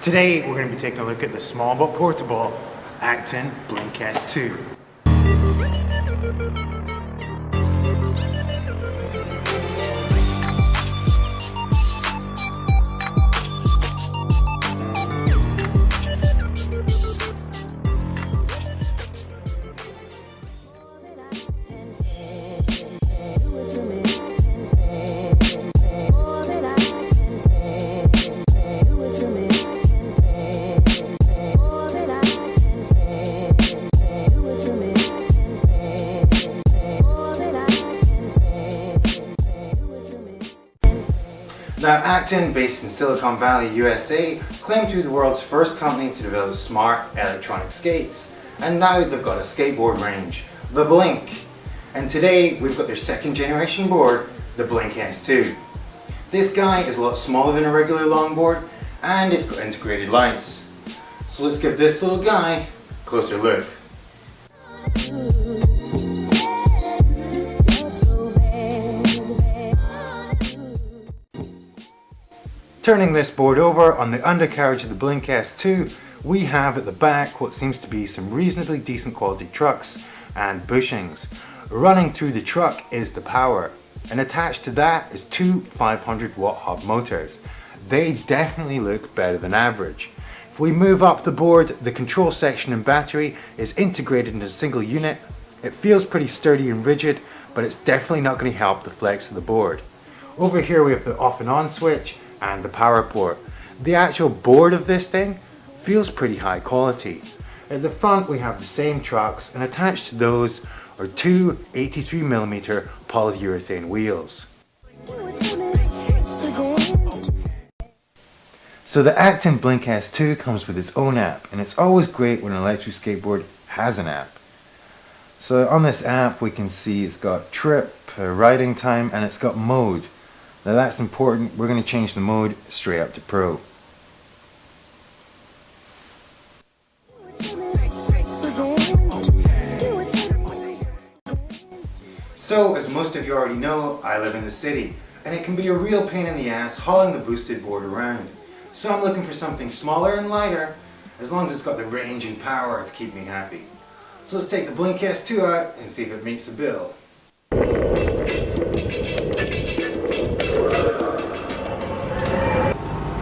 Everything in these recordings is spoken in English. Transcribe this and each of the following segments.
Today we're going to be taking a look at the small but portable Acton Blink S2. Now, Acton, based in Silicon Valley, USA, claimed to be the world's first company to develop smart electronic skates. And now they've got a skateboard range, the Blink. And today we've got their second generation board, the Blink S2. This guy is a lot smaller than a regular longboard and it's got integrated lights. So let's give this little guy a closer look. Turning this board over, on the undercarriage of the Blink S2, we have at the back what seems to be some reasonably decent quality trucks and bushings. Running through the truck is the power, and attached to that is two 500 watt hub motors. They definitely look better than average. If we move up the board, the control section and battery is integrated into a single unit. It feels pretty sturdy and rigid, but it's definitely not going to help the flex of the board. Over here we have the off and on switch and the power port. The actual board of this thing feels pretty high quality. At the front we have the same trucks, and attached to those are two 83mm polyurethane wheels. So the Acton Blink S2 comes with its own app, and it's always great when an electric skateboard has an app. So on this app we can see it's got trip, riding time, and it's got mode. Now that's important. We're going to change the mode straight up to Pro. So, as most of you already know, I live in the city, and it can be a real pain in the ass hauling the boosted board around. So I'm looking for something smaller and lighter, as long as it's got the range and power to keep me happy. So let's take the Blink S2 out and see if it meets the bill.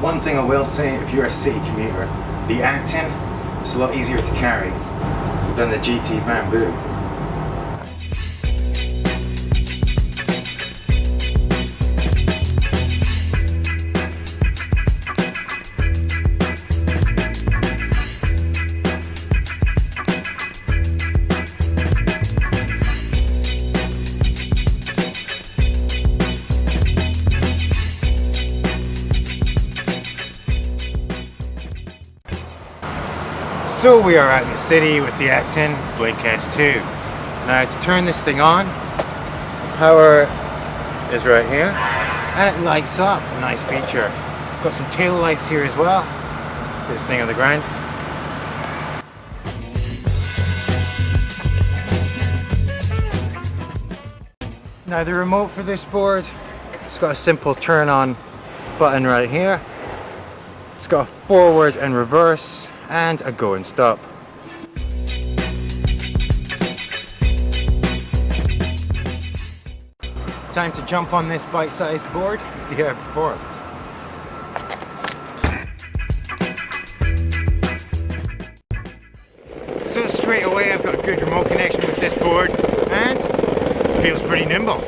One thing I will say, if you're a city commuter, the Acton is a lot easier to carry than the GT Bamboo. So we are out in the city with the Acton Blink S2. Now to turn this thing on, the power is right here and it lights up, a nice feature. Got some tail lights here as well. Let's get this thing on the ground. Now the remote for this board, it's got a simple turn on button right here. It's got a forward and reverse and a go and stop. Time to jump on this bite-sized board and see how it performs. So straight away I've got a good remote connection with this board and it feels pretty nimble.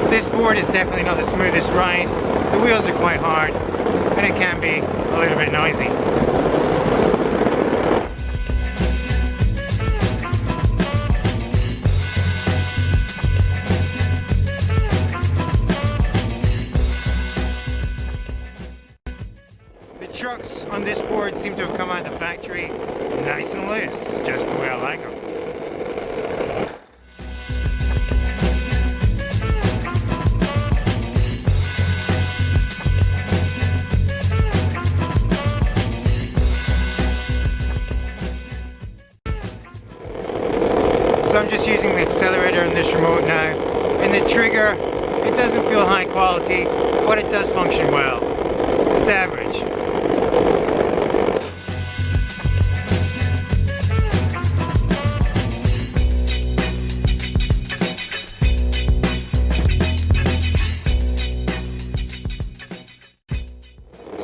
This board is definitely not the smoothest ride. The wheels are quite hard and it can be a little bit noisy. The trucks on this board seem to have come out of the factory nice and loose, just the way I like them. sure, it doesn't feel high quality, but it does function well. It's average.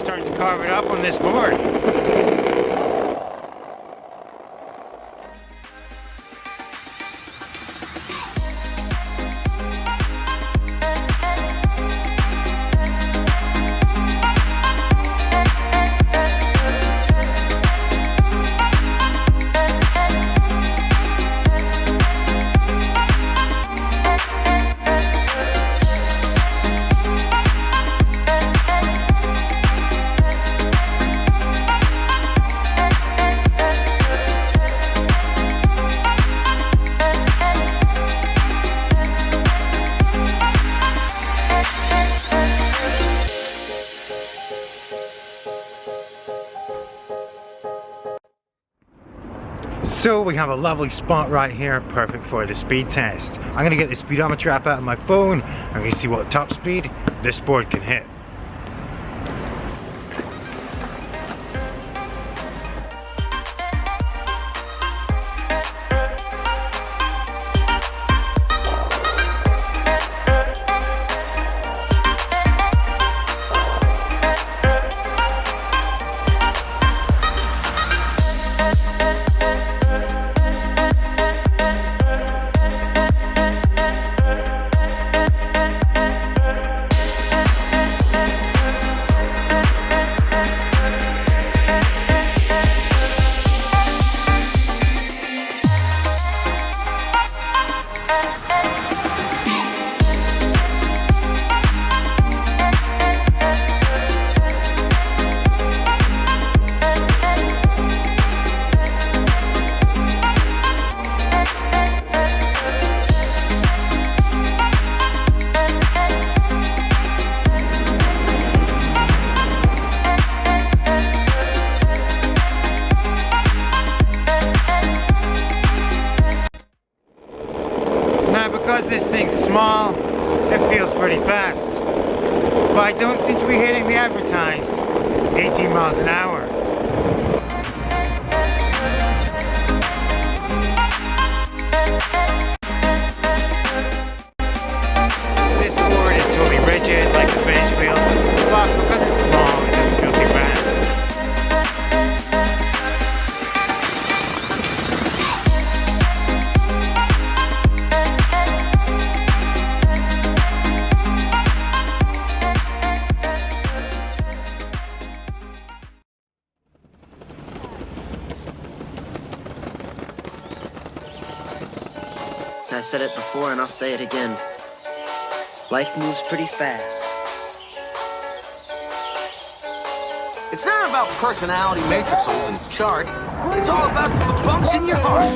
Starting to carve it up on this board. So we have a lovely spot right here, perfect for the speed test. I'm going to get the speedometer app out of my phone. I'm going to see what top speed this board can hit. Because this thing's small, it feels pretty fast. But I don't seem to be hitting the advertised 18 miles an hour. This board is totally rigid, like the bench wheel, but because it's small, it doesn't feel too bad. I said it before and I'll say it again. Life moves pretty fast. It's not about personality matrices and charts. It's all about the bumps in your heart.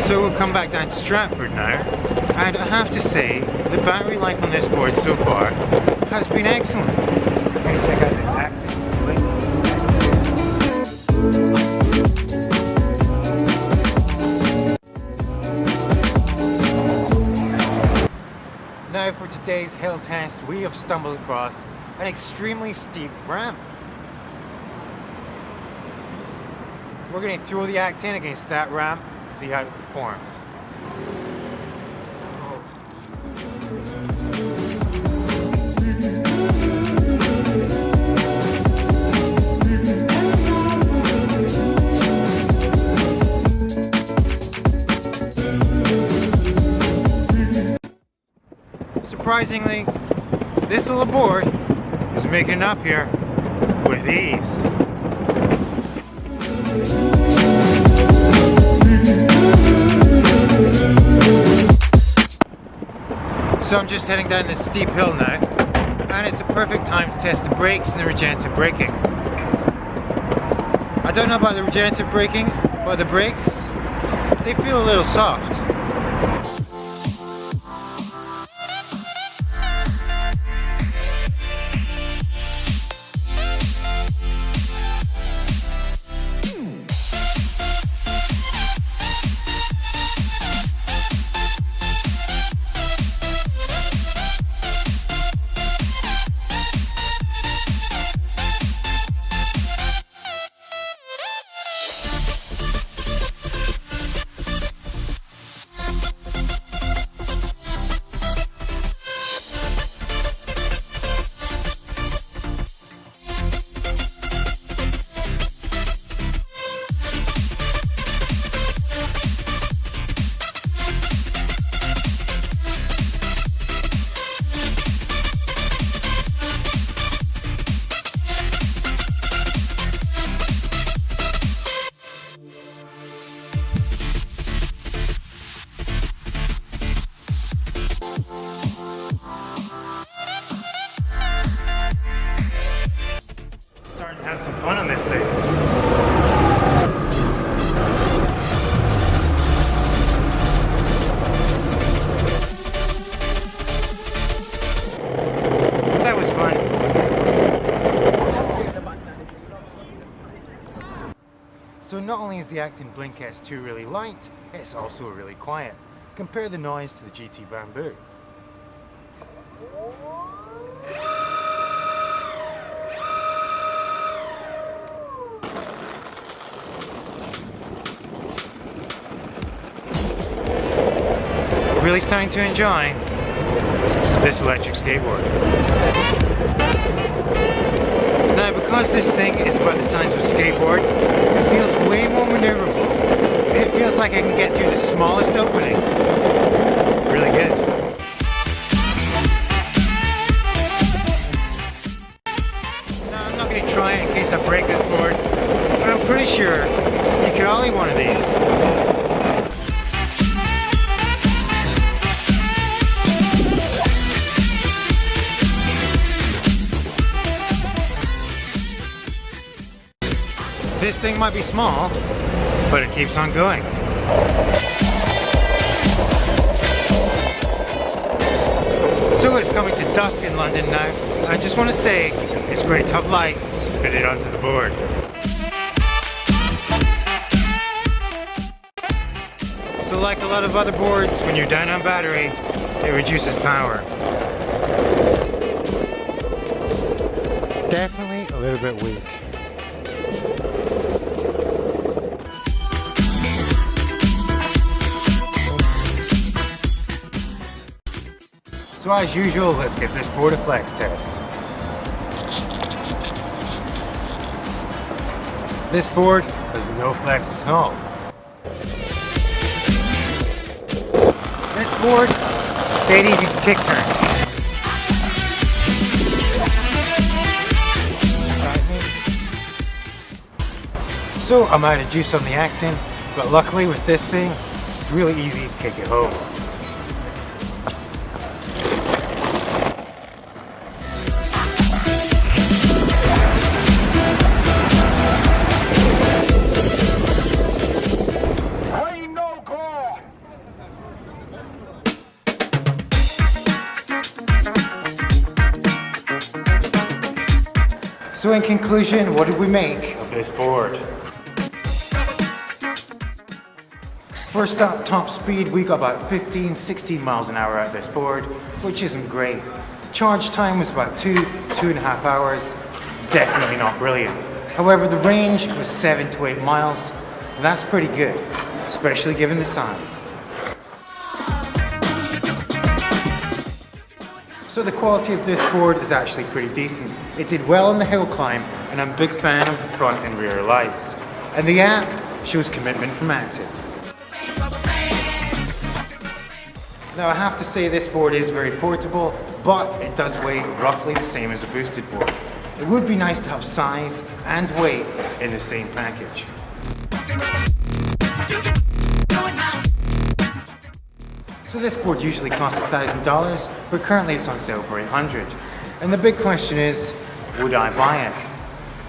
So we'll come back down to Stratford now, and I have to say, the battery life on this board so far has been excellent. I'm going to check out this Acton Blink S2. Now for today's hill test, we have stumbled across an extremely steep ramp. We're going to throw the Acton against that ramp, see how it performs. Surprisingly, this little board is making it up here with ease. So I'm just heading down this steep hill now, and it's the perfect time to test the brakes and the regenerative braking. I don't know about the regenerative braking, but the brakes, they feel a little soft. not only is the Acton Blink S2 really light, it's also really quiet. Compare the noise to the GT Bamboo. Really starting to enjoy this electric skateboard. Now, because this thing is about the size of a skateboard, it feels way more maneuverable. It feels like I can get through the smallest openings. Really good. Now, I'm not going to try it in case I break this board, but I'm pretty sure you could ollie one of these. This thing might be small, but it keeps on going. So it's coming to dusk in London now. I just want to say, it's great to have lights fitted onto the board. So like a lot of other boards, when you're down on battery, it reduces power. Definitely a little bit weak. So as usual, let's give this board a flex test. This board has no flex at all. This board, dead easy to kick turn. So I'm out of juice on the Acton, but luckily with this thing, it's really easy to kick it home. So in conclusion, what did we make of this board? First up, top speed, we got about 15-16 miles an hour out of this board, which isn't great. Charge time was about 2.5 hours, definitely not brilliant. However, the range was 7 to 8 miles, and that's pretty good, especially given the size. So the quality of this board is actually pretty decent. It did well on the hill climb, and I'm a big fan of the front and rear lights. And the app shows commitment from Acton. Now I have to say this board is very portable, but it does weigh roughly the same as a boosted board. It would be nice to have size and weight in the same package. So this board usually costs $1,000, but currently it's on sale for $800. And the big question is, would I buy it?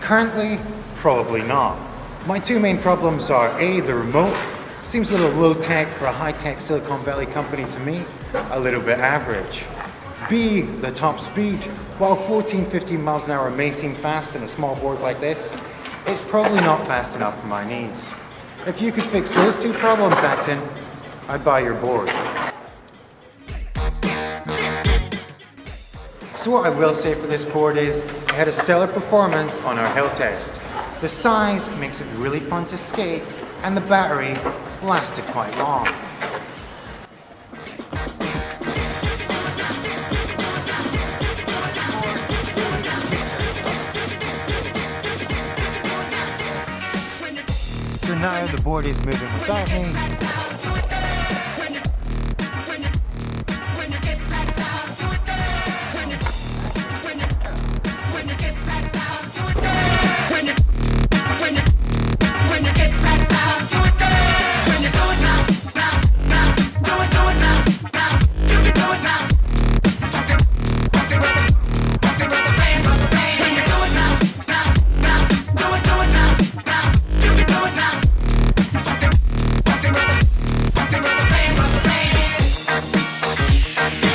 Currently, probably not. My two main problems are A, the remote. Seems a little low-tech for a high-tech Silicon Valley company to me, a little bit average. B, the top speed. While 14-15 miles an hour may seem fast on a small board like this, it's probably not fast enough for my needs. If you could fix those two problems, Acton, I'd buy your board. So what I will say for this board is, it had a stellar performance on our hill test. The size makes it really fun to skate, and the battery lasted quite long. So now the board is moving without me,